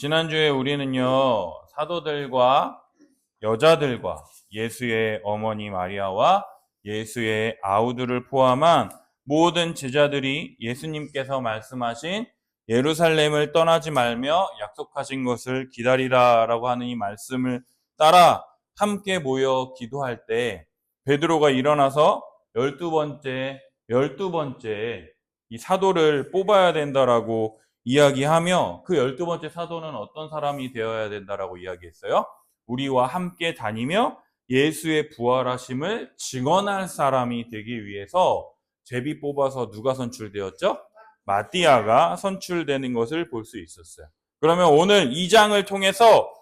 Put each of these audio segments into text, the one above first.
지난주에 우리는요, 사도들과 여자들과 예수의 어머니 마리아와 예수의 아우들을 포함한 모든 제자들이 예수님께서 말씀하신 예루살렘을 떠나지 말며 약속하신 것을 기다리라 라고 하는 이 말씀을 따라 함께 모여 기도할 때 베드로가 일어나서 12번째 이 사도를 뽑아야 된다라고 이야기하며 그 12번째 사도는 어떤 사람이 되어야 된다라고 이야기했어요? 우리와 함께 다니며 예수의 부활하심을 증언할 사람이 되기 위해서 제비 뽑아서 누가 선출되었죠? 마띠아가 선출되는 것을 볼 수 있었어요. 그러면 오늘 2장을 통해서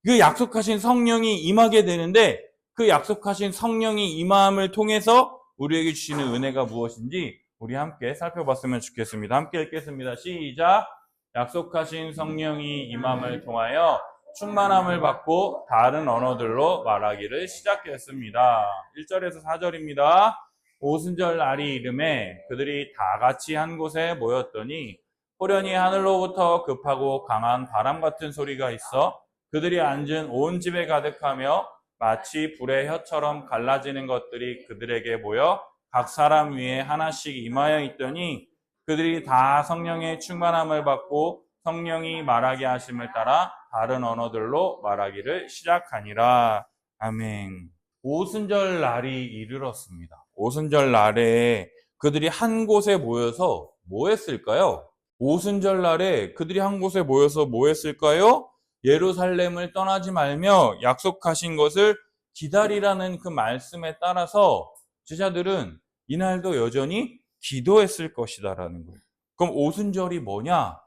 그 약속하신 성령이 임하게 되는데 그 약속하신 성령이 임함을 통해서 우리에게 주시는 은혜가 무엇인지 우리 함께 살펴봤으면 좋겠습니다. 함께 읽겠습니다. 시작! 약속하신 성령이 임함을 통하여 충만함을 받고 다른 언어들로 말하기를 시작했습니다. 1절에서 4절입니다. 오순절 날이 이름에 그들이 다 같이 한 곳에 모였더니 호련히 하늘로부터 급하고 강한 바람 같은 소리가 있어 그들이 앉은 온 집에 가득하며 마치 불의 혀처럼 갈라지는 것들이 그들에게 보여 각 사람 위에 하나씩 임하여 있더니 그들이 다 성령의 충만함을 받고 성령이 말하게 하심을 따라 다른 언어들로 말하기를 시작하니라. 아멘. 오순절 날이 이르렀습니다. 오순절 날에 그들이 한 곳에 모여서 뭐 했을까요? 오순절 날에 그들이 한 곳에 모여서 뭐 했을까요? 예루살렘을 떠나지 말며 약속하신 것을 기다리라는 그 말씀에 따라서 제자들은 이날도 여전히 기도했을 것이다라는 거예요. 그럼 오순절이 뭐냐?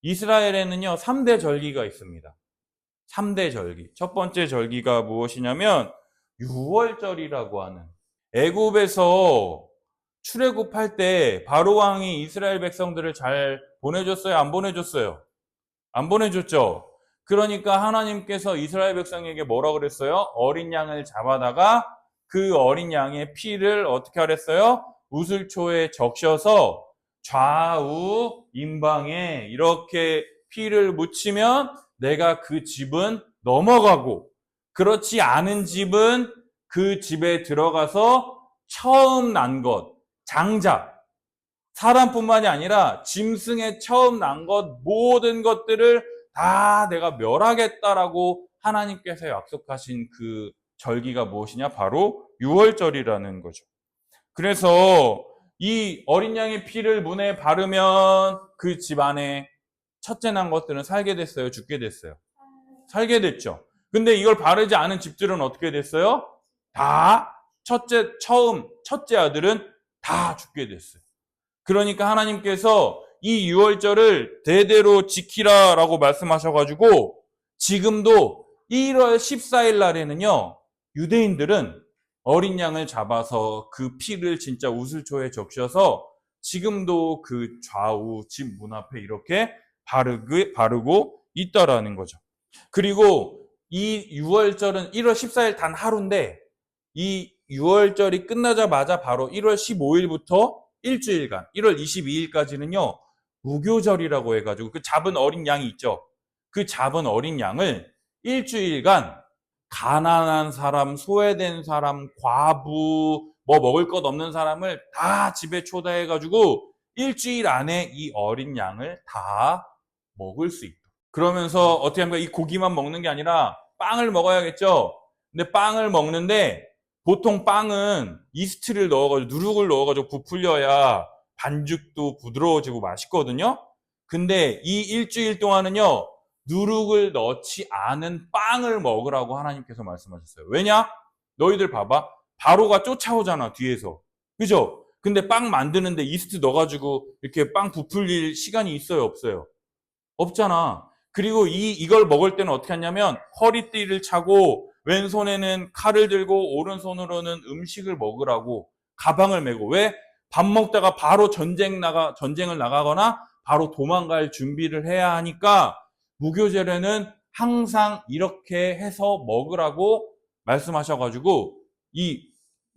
이스라엘에는요 3대 절기가 있습니다. 3대 절기. 첫 번째 절기가 무엇이냐면 유월절이라고 하는, 애굽에서 출애굽할 때 바로 왕이 이스라엘 백성들을 잘 보내줬어요? 안 보내줬어요? 안 보내줬죠. 그러니까 하나님께서 이스라엘 백성에게 뭐라 그랬어요? 어린 양을 잡아다가 그 어린 양의 피를 어떻게 하랬어요? 우슬초에 적셔서 좌우 임방에 이렇게 피를 묻히면 내가 그 집은 넘어가고, 그렇지 않은 집은 그 집에 들어가서 처음 난 것, 장자, 사람뿐만이 아니라 짐승에 처음 난 것, 모든 것들을 다 내가 멸하겠다라고 하나님께서 약속하신 그 절기가 무엇이냐? 바로 유월절이라는 거죠. 그래서 이 어린 양의 피를 문에 바르면 그 집 안에 첫째 난 것들은 살게 됐어요? 죽게 됐어요? 살게 됐죠. 근데 이걸 바르지 않은 집들은 어떻게 됐어요? 다 첫째 아들은 다 죽게 됐어요. 그러니까 하나님께서 이 유월절을 대대로 지키라라고 말씀하셔가지고 지금도 1월 14일 날에는요, 유대인들은 어린 양을 잡아서 그 피를 진짜 우슬초에 적셔서 지금도 그 좌우 집 문 앞에 이렇게 바르고 있다라는 거죠. 그리고 이 유월절은 1월 14일 단 하루인데 이 유월절이 끝나자마자 바로 1월 15일부터 일주일간 1월 22일까지는요 무교절이라고 해가지고 그 잡은 어린 양이 있죠. 그 잡은 어린 양을 일주일간 가난한 사람, 소외된 사람, 과부, 뭐 먹을 것 없는 사람을 다 집에 초대해가지고 일주일 안에 이 어린 양을 다 먹을 수 있다. 그러면서 어떻게 하면 이 고기만 먹는 게 아니라 빵을 먹어야겠죠. 근데 빵을 먹는데 보통 빵은 이스트를 넣어가지고 누룩을 넣어가지고 부풀려야 반죽도 부드러워지고 맛있거든요. 근데 이 일주일 동안은요 누룩을 넣지 않은 빵을 먹으라고 하나님께서 말씀하셨어요. 왜냐? 너희들 봐봐. 바로가 쫓아오잖아 뒤에서. 그죠? 근데 빵 만드는데 이스트 넣어가지고 이렇게 빵 부풀릴 시간이 있어요 없어요? 없잖아. 그리고 이걸 먹을 때는 어떻게 하냐면 허리띠를 차고 왼손에는 칼을 들고 오른손으로는 음식을 먹으라고 가방을 메고. 왜? 밥 먹다가 바로 전쟁을 나가거나 바로 도망갈 준비를 해야 하니까 무교절에는 항상 이렇게 해서 먹으라고 말씀하셔가지고 이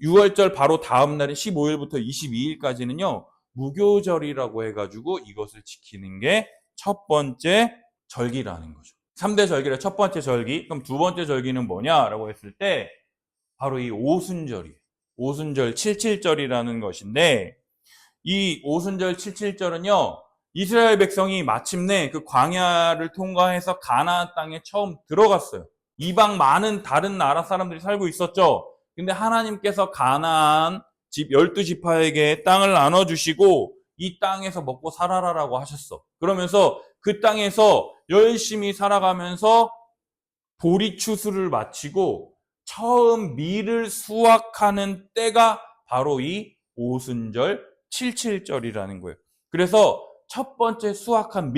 6월절 바로 다음 날인 15일부터 22일까지는요 무교절이라고 해가지고 이것을 지키는 게 첫 번째 절기라는 거죠. 3대 절기의 첫 번째 절기, 그럼 두 번째 절기는 뭐냐라고 했을 때 바로 이 오순절이에요. 오순절 77절이라는 것인데 이 오순절 77절은요. 이스라엘 백성이 마침내 그 광야를 통과해서 가나안 땅에 처음 들어갔어요. 이방 많은 다른 나라 사람들이 살고 있었죠. 근데 하나님께서 가나안 12지파에게 땅을 나눠주시고 이 땅에서 먹고 살아라라고 하셨어. 그러면서 그 땅에서 열심히 살아가면서 보리추수를 마치고 처음 밀을 수확하는 때가 바로 이 오순절 77절이라는 거예요. 그래서 첫 번째 수확한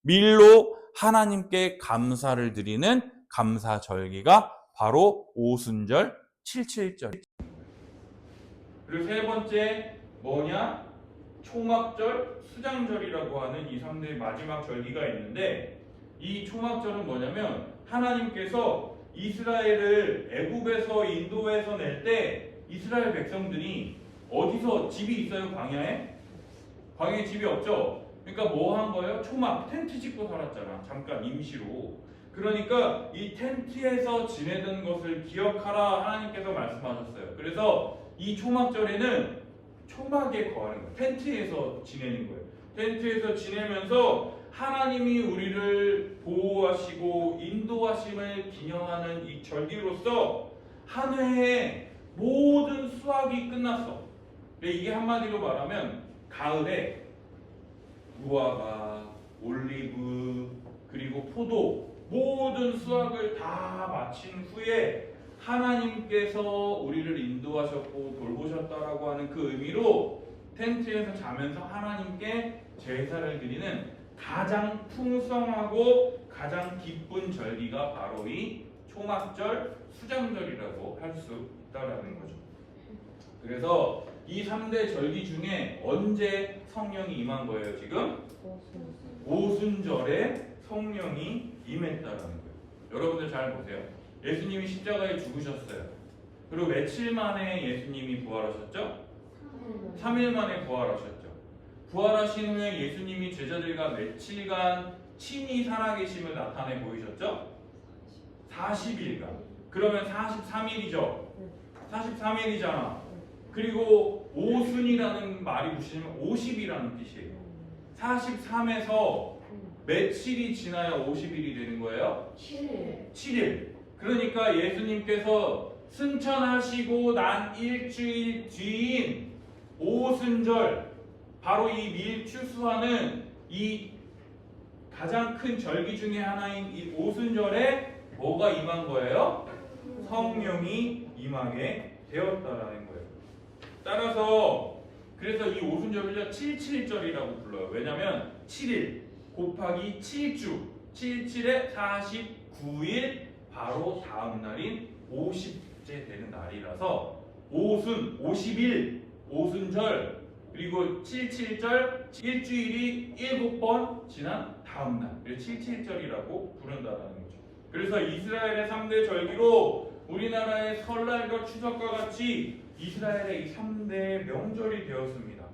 밀로 하나님께 감사를 드리는 감사절기가 바로 오순절 77절. 그리고 세 번째 뭐냐? 초막절, 수장절이라고 하는 이 3대 마지막 절기가 있는데 이 초막절은 뭐냐면 하나님께서 이스라엘을 애굽에서 인도에서 낼 때 이스라엘 백성들이 어디서 집이 있어요? 광야에? 광야에 집이 없죠? 그러니까 뭐 한 거예요? 초막, 텐트 짓고 살았잖아. 잠깐 임시로. 그러니까 이 텐트에서 지내던 것을 기억하라 하나님께서 말씀하셨어요. 그래서 이 초막절에는 초막에 거하는 거예요. 텐트에서 지내는 거예요. 텐트에서 지내면서 하나님이 우리를 보호하시고 인도하심을 기념하는 이 절기로서 한 해의 모든 수확이 끝났어. 근데 이게 한마디로 말하면 가을에 무화과, 올리브, 그리고 포도 모든 수확을 다 마친 후에 하나님께서 우리를 인도하셨고 돌보셨다라고 하는 그 의미로 텐트에서 자면서 하나님께 제사를 드리는 가장 풍성하고 가장 기쁜 절기가 바로 이 초막절, 수장절이라고 할 수 있다라는 거죠. 그래서 이 3대 절기 중에 언제 성령이 임한 거예요, 지금? 오순절에 성령이 임했다라는 거예요. 여러분들 잘 보세요. 예수님이 십자가에 죽으셨어요. 그리고 며칠 만에 예수님이 부활하셨죠? 3일 만에 부활하셨죠. 부활하신 후에 예수님이 제자들과 며칠간 친히 살아계심을 나타내 보이셨죠? 40일간. 그러면 43일이죠. 43일이잖아. 그리고 오순이라는 말이 붙이면 50이라는 뜻이에요. 43에서 며칠이 지나야 50일이 되는 거예요? 7일. 그러니까 예수님께서 승천하시고 난 일주일 뒤인 오순절, 바로 이 밀추수하는 이 가장 큰 절기 중에 하나인 이 오순절에 뭐가 임한 거예요? 성령이 임하게 되었다라는 거예요. 따라서 그래서 이 오순절을 77절이라고 불러요. 왜냐하면 7일 곱하기 7주, 77에 49일 바로 다음 날인 50째 되는 날이라서 오순, 50일, 오순절, 그리고 77절, 일주일이 7번 지난 다음 날, 77절이라고 부른다는 거죠. 그래서 이스라엘의 3대 절기로 우리나라의 설날과 추석과 같이 이스라엘의 이 3대 명절이 되었습니다.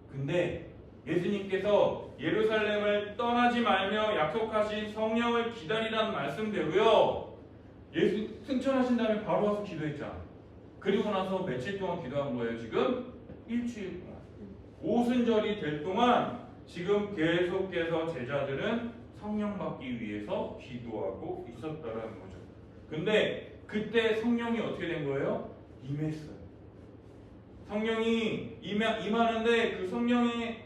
근데 예수님께서 예루살렘을 떠나지 말며 약속하신 성령을 기다리라는 말씀대로요. 예수 승천하신 다음에 바로 와서 기도했잖아. 그리고 나서 며칠 동안 기도한 거예요, 지금? 일주일 동안. 오순절이 될 동안 지금 계속해서 제자들은 성령 받기 위해서 기도하고 있었다라는 거죠. 근데 그때 성령이 어떻게 된 거예요? 임했어요. 성령이 임하는데 그 성령이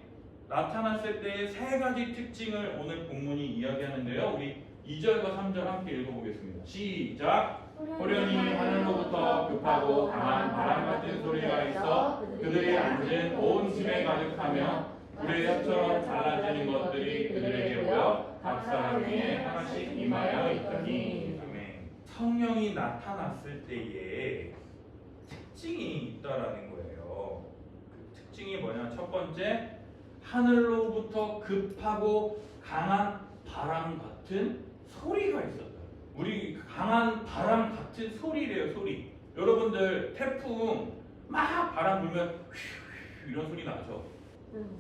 나타났을 때의 세 가지 특징을 오늘 본문이 이야기하는데요. 우리 2절과 3절 함께 읽어보겠습니다. 시작! 호련히 하늘로부터 급하고 강한 바람 같은 소리가 있어 그들이 앉은 온 집에 가득하며 불의 혀처럼 갈라지는 것들이 그들에게 보여 각 사람 위에 하나씩 임하여 있더니. 아멘. 성령이 나타났을 때에 특징이 있다라는 거예요. 그 특징이 뭐냐? 첫 번째, 하늘로부터 급하고 강한 바람 같은 소리가 있었다. 우리 강한 바람 같은 소리래요, 소리. 여러분들 태풍 막 바람 불면 휘휘 이런 소리 나죠?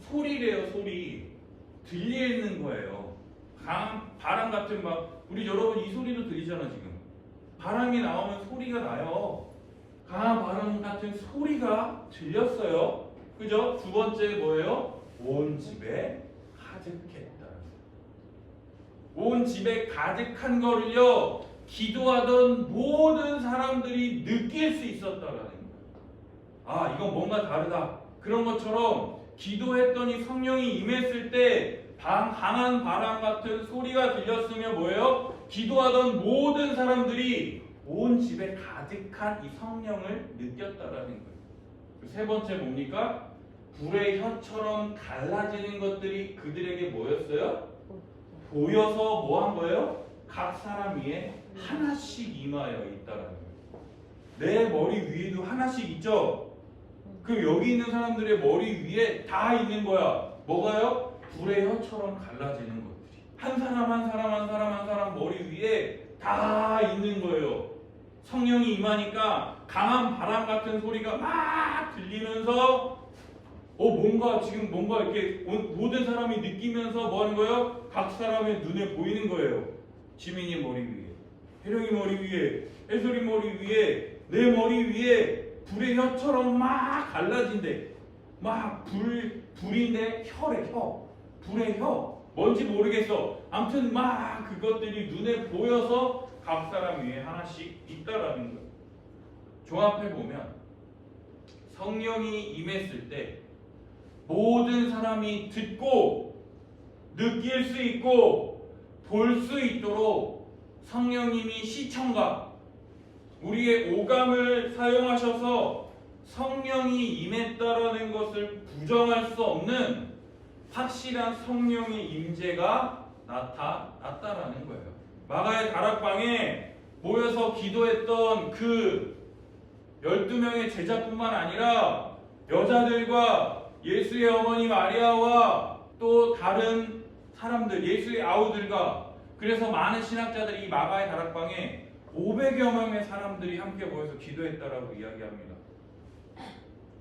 소리래요, 소리. 들리는 거예요. 강한 바람 같은 막 우리 여러분 이 소리도 들리잖아 지금. 바람이 나오면 소리가 나요. 강한 바람 같은 소리가 들렸어요. 그죠? 두 번째 뭐예요? 온 집에 가득했다. 온 집에 가득한 거를요, 기도하던 모든 사람들이 느낄 수 있었다라는 거예요. 아, 이건 뭔가 다르다. 그런 것처럼 기도했더니 성령이 임했을 때 강한 바람 같은 소리가 들렸으면 뭐예요? 기도하던 모든 사람들이 온 집에 가득한 이 성령을 느꼈다라는 거예요. 세 번째 뭡니까? 불의 혀처럼 갈라지는 것들이 그들에게 뭐였어요? 보여서 뭐 한 거예요? 각 사람 위에 하나씩 임하여 있다라는 거예요. 내 머리 위에도 하나씩 있죠? 그럼 여기 있는 사람들의 머리 위에 다 있는 거야. 뭐가요? 불의 혀처럼 갈라지는 것들이. 한 사람 한 사람 한 사람 한 사람 머리 위에 다 있는 거예요. 성령이 임하니까 강한 바람 같은 소리가 막 들리면서 뭔가 지금 뭔가 이렇게 모든 사람이 느끼면서 뭐 하는 거예요? 각 사람의 눈에 보이는 거예요. 지민이 머리 위에, 혜령이 머리 위에, 혜솔이 머리 위에, 내 머리 위에 불의 혀처럼 막 갈라진대. 막 불인데 혀래, 혀. 불의 혀. 뭔지 모르겠어. 아무튼 막 그것들이 눈에 보여서 각 사람 위에 하나씩 있다라는 거예요. 종합해 보면 성령이 임했을 때 모든 사람이 듣고 느낄 수 있고 볼 수 있도록 성령님이 시청각, 우리의 오감을 사용하셔서 성령이 임했다라는 것을 부정할 수 없는 확실한 성령의 임재가 나타났다라는 거예요. 마가의 다락방에 모여서 기도했던 그 12명의 제자뿐만 아니라 여자들과 예수의 어머니 마리아와 또 다른 사람들, 예수의 아우들과, 그래서 많은 신학자들이 이 마가의 다락방에 500여 명의 사람들이 함께 모여서 기도했다라고 이야기합니다.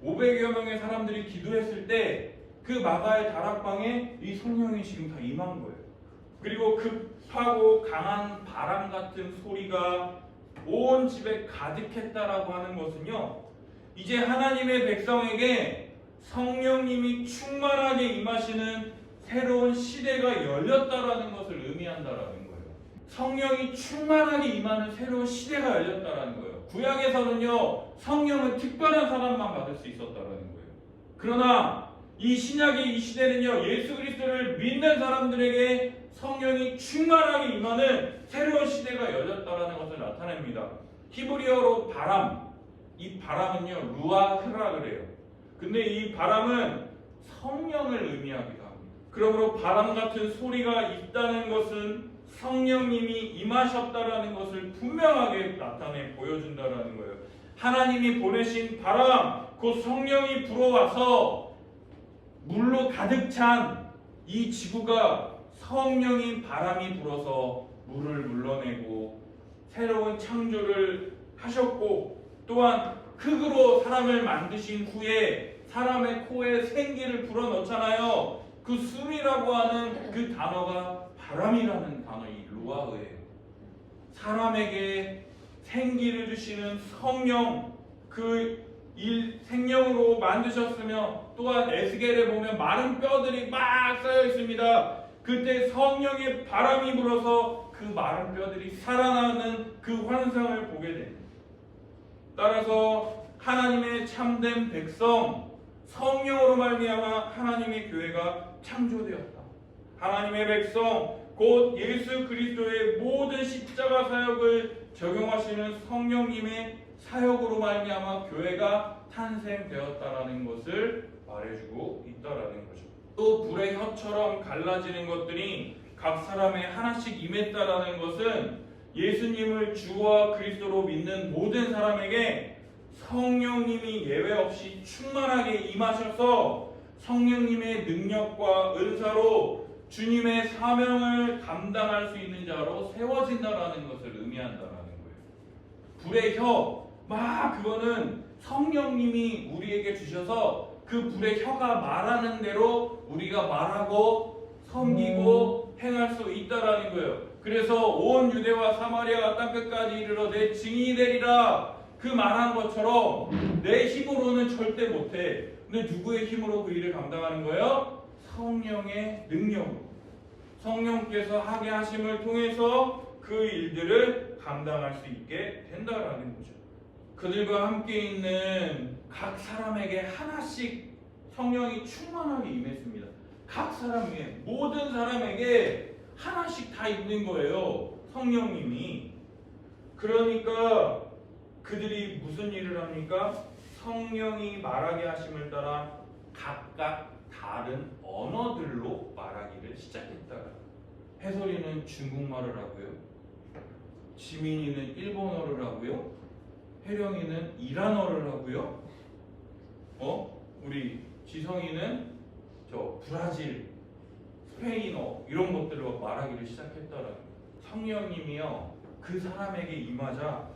500여 명의 사람들이 기도했을 때 그 마가의 다락방에 이 성령이 지금 다 임한 거예요. 그리고 급하고 강한 바람 같은 소리가 온 집에 가득했다라고 하는 것은요, 이제 하나님의 백성에게 성령님이 충만하게 임하시는 새로운 시대가 열렸다라는 것을 의미한다라는 거예요. 성령이 충만하게 임하는 새로운 시대가 열렸다라는 거예요. 구약에서는요, 성령은 특별한 사람만 받을 수 있었다라는 거예요. 그러나 이 신약의 이 시대는요, 예수 그리스도를 믿는 사람들에게 성령이 충만하게 임하는 새로운 시대가 열렸다라는 것을 나타냅니다. 히브리어로 바람, 이 바람은요 루아흐라 그래요. 근데 이 바람은 성령을 의미하기도 합니다. 그러므로 바람 같은 소리가 있다는 것은 성령님이 임하셨다라는 것을 분명하게 나타내 보여준다라는 거예요. 하나님이 보내신 바람, 곧 성령이 불어와서 물로 가득 찬 이 지구가 성령인 바람이 불어서 물을 물러내고 새로운 창조를 하셨고, 또한 흙으로 사람을 만드신 후에 사람의 코에 생기를 불어넣잖아요. 그 숨이라고 하는 그 단어가 바람이라는 단어, 이 루아흐예요. 사람에게 생기를 주시는 성령, 그 생명으로 만드셨으며, 또한 에스겔에 보면 마른 뼈들이 막 쌓여 있습니다. 그때 성령의 바람이 불어서 그 마른 뼈들이 살아나는 그 환상을 보게 됩니다. 따라서 하나님의 참된 백성, 성령으로 말미암아 하나님의 교회가 창조되었다. 하나님의 백성, 곧 예수 그리스도의 모든 십자가 사역을 적용하시는 성령님의 사역으로 말미암아 교회가 탄생되었다라는 것을 말해주고 있다라는 거죠. 또 불의 혀처럼 갈라지는 것들이 각 사람에 하나씩 임했다라는 것은 예수님을 주와 그리스도로 믿는 모든 사람에게 성령님이 예외 없이 충만하게 임하셔서 성령님의 능력과 은사로 주님의 사명을 감당할 수 있는 자로 세워진다라는 것을 의미한다라는 거예요. 불의 혀, 그거는 성령님이 우리에게 주셔서 그 불의 혀가 말하는 대로 우리가 말하고 섬기고 행할 수 있다라는 거예요. 그래서 온 유대와 사마리아가 땅끝까지 이르러 내 증인이 되리라 그 말한 것처럼 내 힘으로는 절대 못해. 근데 누구의 힘으로 그 일을 감당하는 거예요? 성령의 능력으로. 성령께서 하게 하심을 통해서 그 일들을 감당할 수 있게 된다라는 거죠. 그들과 함께 있는 각 사람에게 하나씩 성령이 충만하게 임했습니다. 각 사람에게, 모든 사람에게 하나씩 다 있는 거예요. 성령님이. 그러니까 그들이 무슨 일을 합니까? 성령이 말하게 하심을 따라 각각 다른 언어들로 말하기를 시작했다. 해솔이는 중국말을 하고요. 지민이는 일본어를 하고요. 혜령이는 이란어를 하고요. 우리 지성이는 저 브라질, 스페인어 이런 것들로 말하기를 시작했다라는 거예요. 성령님이요 그 사람에게 임하자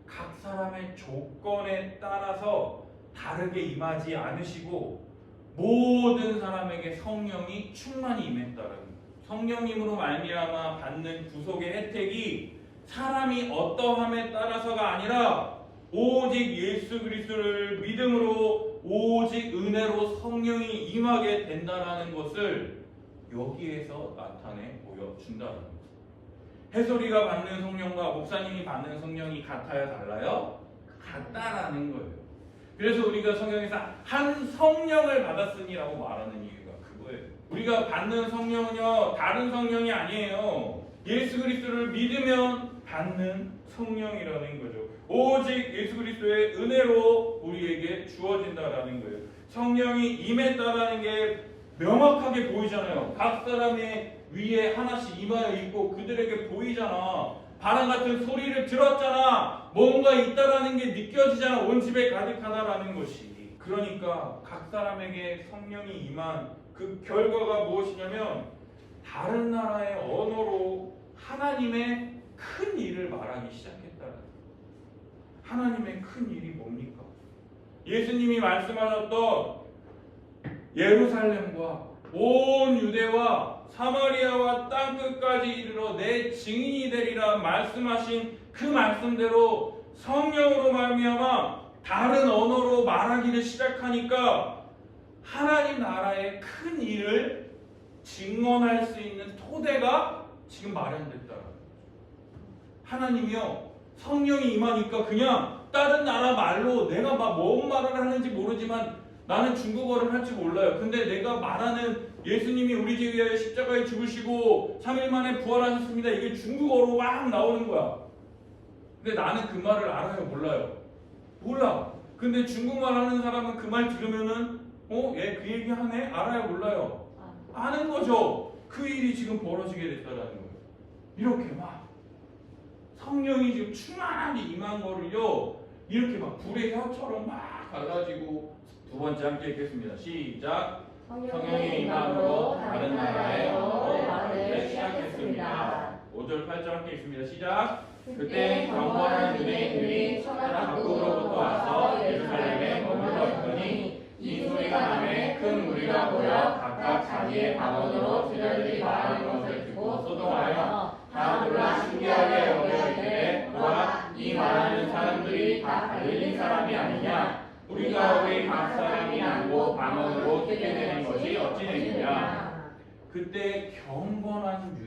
각 사람의 조건에 따라서 다르게 임하지 않으시고 모든 사람에게 성령이 충만히 임했다라는 거예요. 성령님으로 말미암아 받는 구속의 혜택이 사람이 어떠함에 따라서가 아니라 오직 예수 그리스도를 믿음으로 오직 은혜로 성령이 임하게 된다라는 것을 여기에서 나타내 보여준다는 거예요. 해솔이가 받는 성령과 목사님이 받는 성령이 같아요, 달라요? 같다라는 거예요. 그래서 우리가 성경에서 한 성령을 받았으니라고 말하는 이유가 그거예요. 우리가 받는 성령은요 다른 성령이 아니에요. 예수 그리스도를 믿으면 받는 성령이라는 거죠. 오직 예수 그리스도의 은혜로 우리에게 주어진다라는 거예요. 성령이 임했다라는 게 명확하게 보이잖아요. 각 사람의 위에 하나씩 임하여 있고 그들에게 보이잖아. 바람 같은 소리를 들었잖아. 뭔가 있다라는 게 느껴지잖아. 온 집에 가득하다라는 것이. 그러니까 각 사람에게 성령이 임한 그 결과가 무엇이냐면 다른 나라의 언어로 하나님의 큰 일을 말하기 시작했다는 거예요. 하나님의 큰 일이 뭡니까? 예수님이 말씀하셨던 예루살렘과 온 유대와 사마리아와 땅끝까지 이르러 내 증인이 되리라 말씀하신 그 말씀대로 성령으로 말미암아 다른 언어로 말하기를 시작하니까 하나님 나라의 큰 일을 증언할 수 있는 토대가 지금 마련됐다. 하나님이요 성령이 임하니까 그냥 다른 나라 말로 내가 막 뭔 말을 하는지 모르지만 나는 중국어를 할 줄 몰라요. 근데 내가 말하는 예수님이 우리 죄 위하여 십자가에 죽으시고 3일 만에 부활하셨습니다. 이게 중국어로 막 나오는 거야. 근데 나는 그 말을 알아요? 몰라요? 몰라. 근데 중국말 하는 사람은 그 말 들으면은 얘 그 얘기 하네? 알아요? 몰라요? 아는 거죠. 그 일이 지금 벌어지게 됐다라는 거예요. 이렇게 막 성령이 지금 충만하게 임한 거를요 이렇게 막 불의 혀처럼 막 갈라지고 두 번째 함께 읽겠습니다. 시작. 성령의 임함으로 다른 나라의 언어로 말을 시작했습니다. 5절 8절 함께 읽습니다. 시작. 그때 경건한 유대인들이 천하 각국으로부터 와서 예루살렘에 머물러 있더니 이 소리가 남에 큰 무리가 모여 각각 자기의 방언으로 제자들이 말하는 것을 듣고 소동하여 다 놀라 신기하게 여겨 이르되 보라 이 말하는 사람들이 다 갈릴리 사람이 아니냐? 우리가 왜 각 사람이 알고 방언으로 듣게 되는 것이 어찌 되느냐? 그때 경건한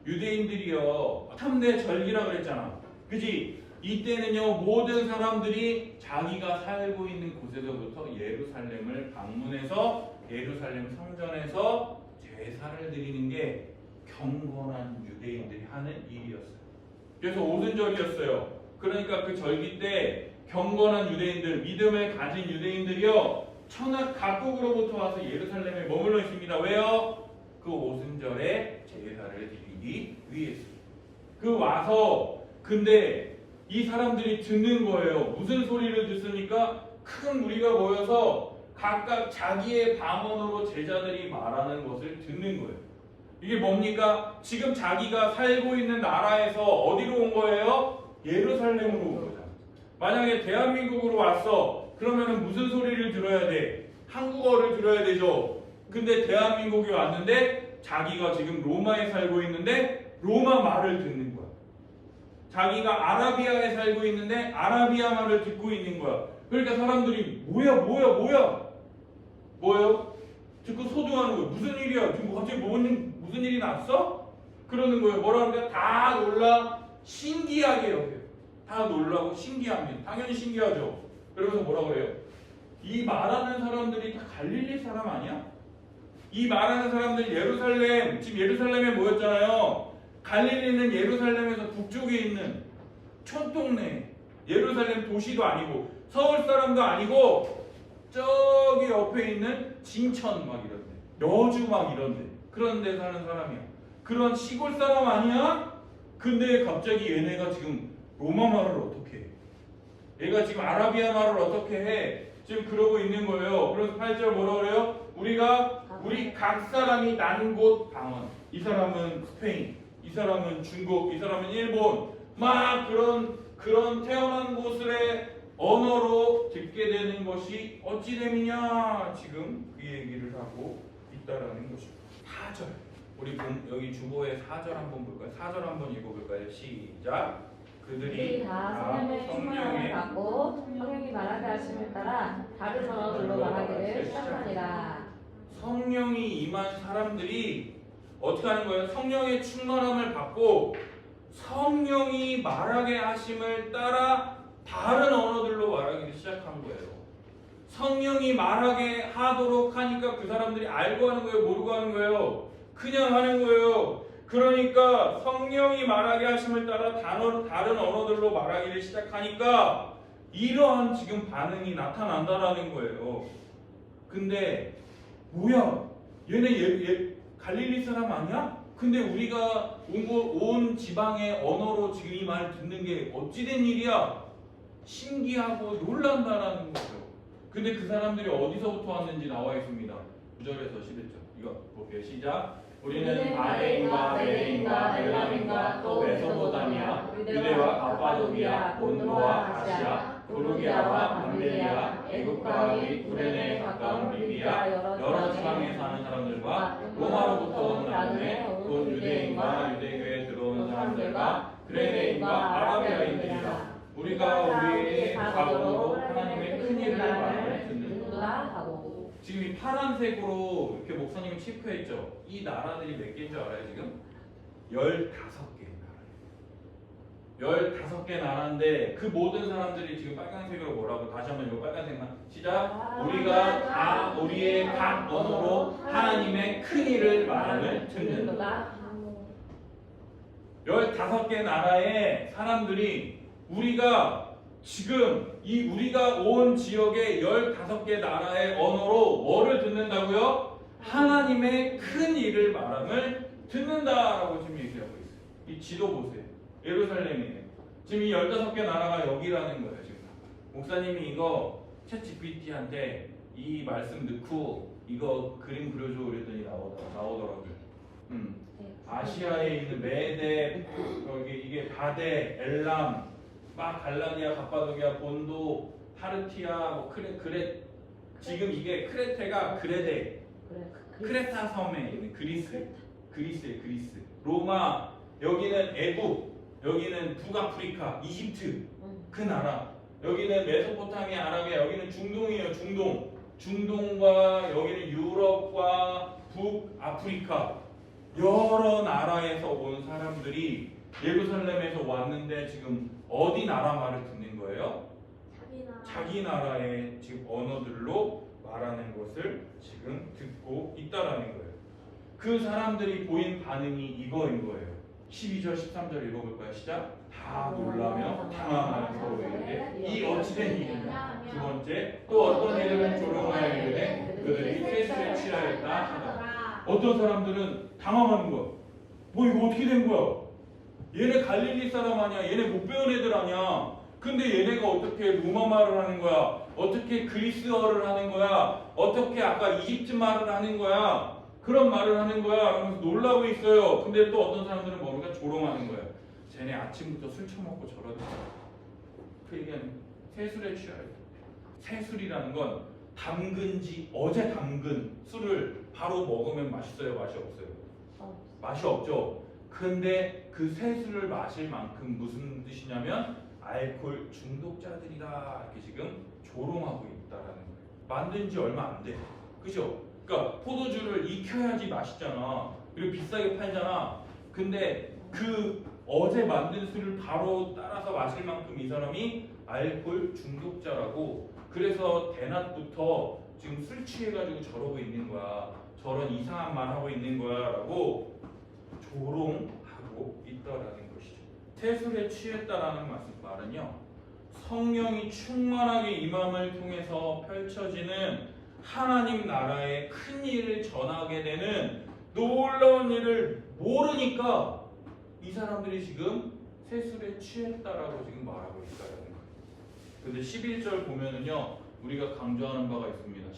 유대인들이요 3대 절기라 그랬잖아. 그지? 이때는요 모든 사람들이 자기가 살고 있는 곳에서부터 예루살렘을 방문해서 예루살렘 성전에서 제사를 드리는 게 경건한 유대인들이 하는 일이었어요. 그래서 오순절이었어요. 그러니까 그 절기 때 경건한 유대인들, 믿음을 가진 유대인들이요 천하 각국으로부터 와서 예루살렘에 머물러 있습니다. 왜요? 그 오순절에 제사를 드리기 위해서. 그 와서 근데 이 사람들이 듣는 거예요. 무슨 소리를 듣습니까? 큰 무리가 모여서 각각 자기의 방언으로 제자들이 말하는 것을 듣는 거예요. 이게 뭡니까? 지금 자기가 살고 있는 나라에서 어디로 온 거예요? 예루살렘으로 온 거죠. 만약에 대한민국으로 왔어. 그러면 무슨 소리를 들어야 돼? 한국어를 들어야 되죠. 근데 대한민국에 왔는데 자기가 지금 로마에 살고 있는데 로마 말을 듣는 거야. 자기가 아라비아에 살고 있는데 아라비아 말을 듣고 있는 거야. 그러니까 사람들이 뭐야? 듣고 소중하는 거야. 무슨 일이야? 지금 갑자기 무슨 일이 났어? 그러는 거예요. 뭐라 그러는데 다 놀라 신기하게 여겨요. 다 놀라고 신기합니다. 당연히 신기하죠. 그러면서 뭐라 그래요? 이 말하는 사람들이 다 갈릴리 사람 아니야? 이 말하는 사람들 예루살렘, 지금 예루살렘에 모였잖아요. 갈릴리는 예루살렘에서 북쪽에 있는 촌동네, 예루살렘 도시도 아니고 서울 사람도 아니고 저기 옆에 있는 진천 막 이런데, 여주 막 이런데 그런 데 사는 사람이야. 그런 시골 사람 아니야? 근데 갑자기 얘네가 지금 로마 말을 어떻게 해? 얘가 지금 아라비아 말을 어떻게 해? 지금 그러고 있는 거예요. 그래서 8절 뭐라 그래요? 우리 각 사람이 난 곳 방언. 이 사람은 스페인, 이 사람은 중국, 이 사람은 일본. 막 그런 태어난 곳의 언어로 듣게 되는 것이 어찌 됨이냐? 지금 그 얘기를 하고 있다라는 것입니다. 4절. 우리 여기 주보에 4절 한번 볼까요? 4절 한번 읽어볼까요? 시작. 그들이 다 성령의 충만함을 받고 성령이 말하게 하심을 따라 다른 언어들로 말하기를 시작하니라. 성령이 임한 사람들이 어떻게 하는 거예요? 성령의 충만함을 받고 성령이 말하게 하심을 따라 다른 언어들로 말하기 시작한 거예요. 성령이 말하게 하도록 하니까 그 사람들이 알고 하는 거예요? 모르고 하는 거예요? 그냥 하는 거예요. 그러니까 성령이 말하게 하심을 따라 다른 언어들로 말하기를 시작하니까 이러한 지금 반응이 나타난다라는 거예요. 근데 뭐야? 얘네 갈릴리 사람 아니야? 근데 우리가 온 지방의 언어로 지금 이 말을 듣는 게 어찌된 일이야? 신기하고 놀란다라는 거죠. 근데 그 사람들이 어디서부터 왔는지 나와 있습니다. 9절에서 11절. 이거 볼게요. 시작. 우리는 바레인과 메레인과 엘람인과 또 메소포타미아, 유대와 갑바도기아, 본도와 아시아, 부르기아와 밤메리아, 애국과 및 구레네에 가까운 리비아, 여러 지방에 사는 사람들과 로마로부터 온 나중에 곧 유대인과 유대교에 들어온 사람들과 그레네인과 아라비아인들이라. 우리가 우리의 각오로 하나님의 큰 일을 말하며 듣는다. 지금 이 파란색으로 이렇게 목사님이 체크했죠. 이 나라들이 몇 개인 줄 알아요 지금? 15개 나라예요. 15개 나라인데 그 모든 사람들이 지금 빨간색으로 뭐라고? 다시 한번 이거 빨간색만 시작. 우리가 다 우리의 각 언어로 하나님의 큰 일을 말함을 듣는다. 15개 나라의 사람들이 우리가 지금 우리가 온 지역의 15개 나라의 언어로 뭐를 듣는다고요? 하나님의 큰 일을 말함을 듣는다라고 지금 얘기하고 있어요. 이 지도 보세요. 예루살렘이에요. 지금 이 15개 나라가 여기라는 거예요. 지금 목사님이 이거 챗GPT한테 이 말씀 넣고 이거 그림 그려줘 그랬더니 나오더라고요. 아시아에 있는 메데, 여기 이게 바데, 엘람, 막 갈라디아, 갑바도기아, 본도, 파르티아, 뭐 지금 이게 크레테가 크레타 섬에 있는 그리스예요. 그리스. 로마, 여기는 애국, 여기는 북아프리카, 이집트, 그 나라. 여기는 메소포타미아, 아라비아, 여기는 중동이에요. 중동과 여기는 유럽과 북아프리카. 여러 나라에서 온 사람들이 예루살렘에서 왔는데 지금 어디 나라 말을 듣는 거예요? 자기 나라의 지금 언어들로 말하는 것을 지금 듣고 있다라는 거예요. 그 사람들이 보인 반응이 이거인 거예요. 12절, 13절 읽어볼까요? 시작. 다 놀라며 당황하는 서로에게 이 어찌된 일이냐. 두 번째, 또 어떤 이들은 조롱하여 이르되 그들이 쇠술에 취하였다 하더라. 어떤 사람들은 당황하는 거야. 뭐 이거 어떻게 된 거야? 얘네 갈릴리 사람 아니야? 얘네 못 배운 애들 아니야? 근데 얘네가 어떻게 로마 말을 하는 거야? 어떻게 그리스어를 하는 거야? 어떻게 아까 이집트 말을 하는 거야? 그런 말을 하는 거야? 라면서 놀라고 있어요. 근데 또 어떤 사람들은 뭔가 조롱하는 거야. 쟤네 아침부터 술 처먹고 저러더라. 그 얘기는 새술에 취하여. 새술이라는 건 어제 담근 술을 바로 먹으면 맛있어요? 맛이 없어요? 맛이 없죠. 근데 그 세수를 마실 만큼 무슨 뜻이냐면 알코올 중독자들이라 이렇게 지금 조롱하고 있다라는 거예요. 만든 지 얼마 안 돼. 그죠? 그러니까 포도주를 익혀야지 맛있잖아. 그리고 비싸게 팔잖아. 근데 그 어제 만든 술을 바로 따라서 마실 만큼 이 사람이 알코올 중독자라고. 그래서 대낮부터 지금 술 취해가지고 저러고 있는 거야. 저런 이상한 말 하고 있는 거야 라고 조롱하고 있다라는 것이죠. 세술에 취했다라는 말은요, 성령이 충만하게 임함을 통해서 펼쳐지는 하나님 나라의 큰 일을 전하게 되는 놀라운 일을 모르니까 이 사람들이 지금 세술에 취했다라고 지금 말하고 있다라는 거예요. 근데 11절 보면은요, 우리가 강조하는 바가 있습니다.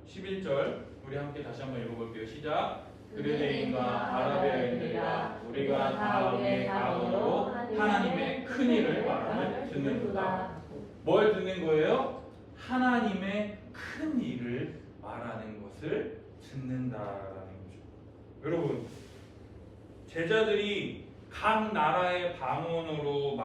11절 우리 함께 다시 한번 읽어볼게요. 시작. 그레네인과 아라비아인들과 우리가 다음의 가문으로 하나님의 큰 일을 말함을 듣는구나. 뭘 듣는 거예요? 하나님의 큰 일을 말하는 것을 듣는다라는 거죠. 여러분, 제자들이 각 나라의 방언으로